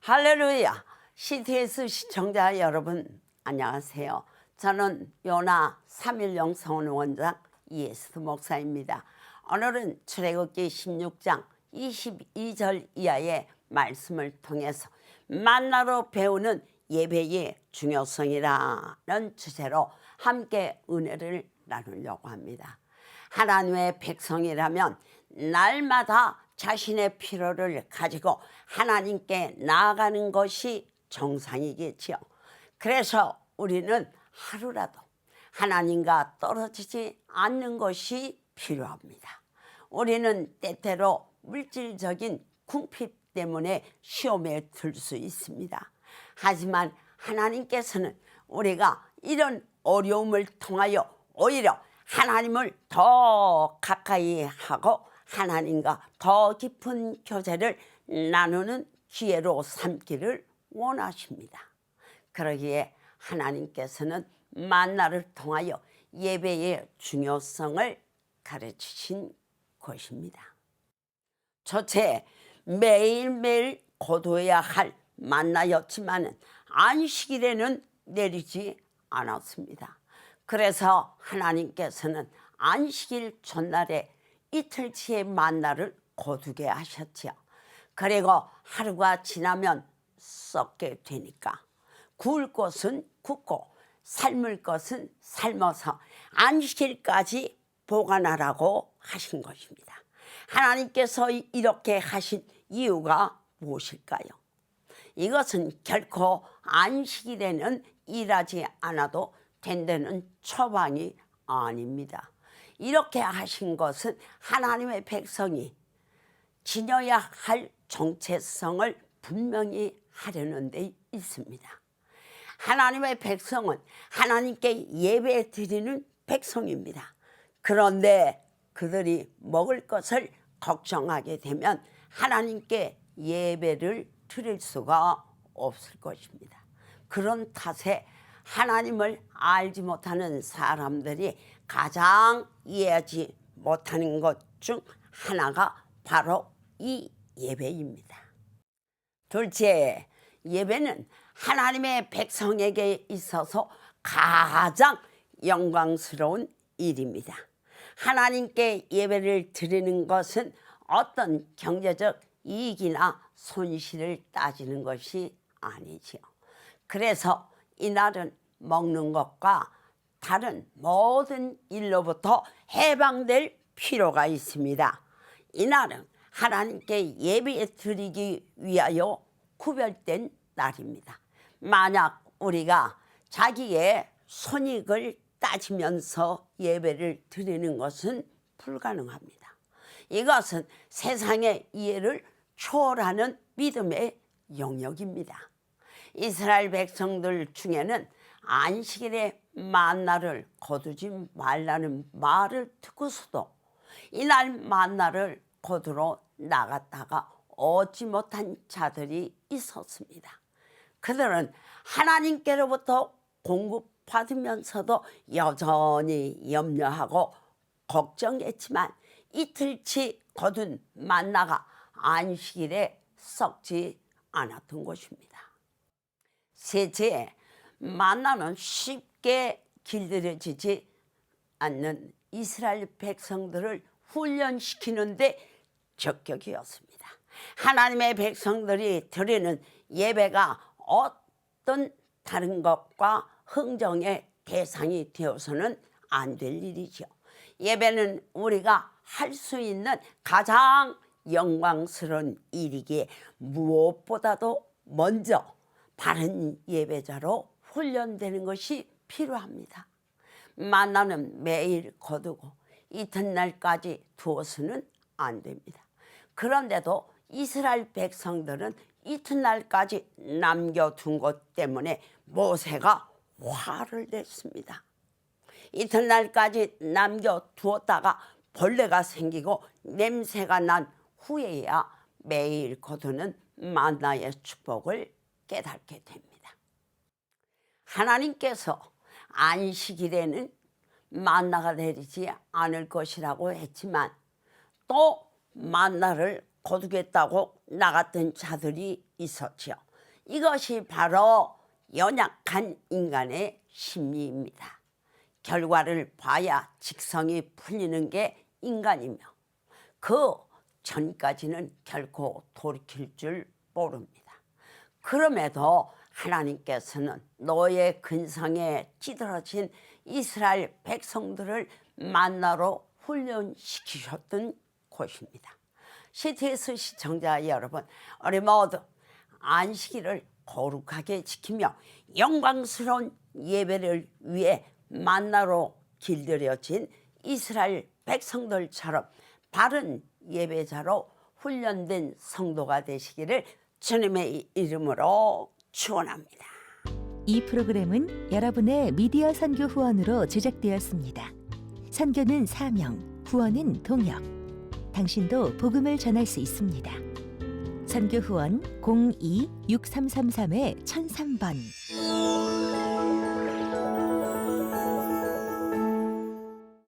할렐루야! CTS 시청자 여러분 안녕하세요. 저는 요나 3.1 영성원 원장 이예수 목사입니다. 오늘은 출애굽기 16장 22절 이하의 말씀을 통해서 만나로 배우는 예배의 중요성이라는 주제로 함께 은혜를 나누려고 합니다. 하나님의 백성이라면 날마다 자신의 필요를 가지고 하나님께 나아가는 것이 정상이겠지요. 그래서 우리는 하루라도 하나님과 떨어지지 않는 것이 필요합니다. 우리는 때때로 물질적인 궁핍 때문에 시험에 들 수 있습니다. 하지만 하나님께서는 우리가 이런 어려움을 통하여 오히려 하나님을 더 가까이 하고 하나님과 더 깊은 교제를 나누는 기회로 삼기를 원하십니다. 그러기에 하나님께서는 만나를 통하여 예배의 중요성을 가르치신 것입니다. 첫째, 매일매일 거두어야 할 만나였지만 안식일에는 내리지 않았습니다. 그래서 하나님께서는 안식일 전날에 이틀치의 만나를 거두게 하셨지요. 그리고 하루가 지나면 썩게 되니까 구울 것은 굽고 삶을 것은 삶아서 안식일까지 보관하라고 하신 것입니다. 하나님께서 이렇게 하신 이유가 무엇일까요? 이것은 결코 안식일에는 일하지 않아도 된다는 처방이 아닙니다. 이렇게 하신 것은 하나님의 백성이 지녀야 할 정체성을 분명히 하려는 데 있습니다. 하나님의 백성은 하나님께 예배 드리는 백성입니다. 그런데 그들이 먹을 것을 걱정하게 되면 하나님께 예배를 드릴 수가 없을 것입니다. 그런 탓에 하나님을 알지 못하는 사람들이 가장 이해하지 못하는 것 중 하나가 바로 이 예배입니다. 둘째, 예배는 하나님의 백성에게 있어서 가장 영광스러운 일입니다. 하나님께 예배를 드리는 것은 어떤 경제적 이익이나 손실을 따지는 것이 아니지요. 그래서 이날은 먹는 것과 다른 모든 일로부터 해방될 필요가 있습니다. 이날은 하나님께 예배 드리기 위하여 구별된 날입니다. 만약 우리가 자기의 손익을 따지면서 예배를 드리는 것은 불가능합니다. 이것은 세상의 이해를 초월하는 믿음의 영역입니다. 이스라엘 백성들 중에는 안식일에 만나를 거두지 말라는 말을 듣고서도 이날 만나를 거두러 나갔다가 얻지 못한 자들이 있었습니다. 그들은 하나님께로부터 공급받으면서도 여전히 염려하고 걱정했지만 이틀치 거둔 만나가 안식일에 썩지 않았던 것입니다. 셋째, 만나는 쉽게 길들여지지 않는 이스라엘 백성들을 훈련시키는데 적격이었습니다. 하나님의 백성들이 드리는 예배가 어떤 다른 것과 흥정의 대상이 되어서는 안 될 일이죠. 예배는 우리가 할 수 있는 가장 영광스러운 일이기에 무엇보다도 먼저 바른 예배자로 훈련되는 것이 필요합니다. 만나는 매일 거두고 이튿날까지 두어서는 안 됩니다. 그런데도 이스라엘 백성들은 이튿날까지 남겨둔 것 때문에 모세가 화를 냈습니다. 이튿날까지 남겨두었다가 벌레가 생기고 냄새가 난 후에야 매일 거두는 만나의 축복을 깨닫게 됩니다. 하나님께서 안식일에는 만나가 내리지 않을 것이라고 했지만 또 만나를 거두겠다고 나갔던 자들이 있었지요. 이것이 바로 연약한 인간의 심리입니다. 결과를 봐야 직성이 풀리는 게 인간이며 그 전까지는 결코 돌이킬 줄 모릅니다. 그럼에도 하나님께서는 노예 근성에 찌들어진 이스라엘 백성들을 만나러 훈련시키셨던 곳입니다. CTS 시청자 여러분, 우리 모두 안식일을 거룩하게 지키며 영광스러운 예배를 위해 만나러 길들여진 이스라엘 백성들처럼 바른 예배자로 훈련된 성도가 되시기를 주님의 이름으로 축원합니다. 이 프로그램은 여러분의 미디어 선교 후원으로 제작되었습니다. 선교는 사명, 후원은 동역. 당신도 복음을 전할 수 있습니다. 선교 후원 02-6333-1003번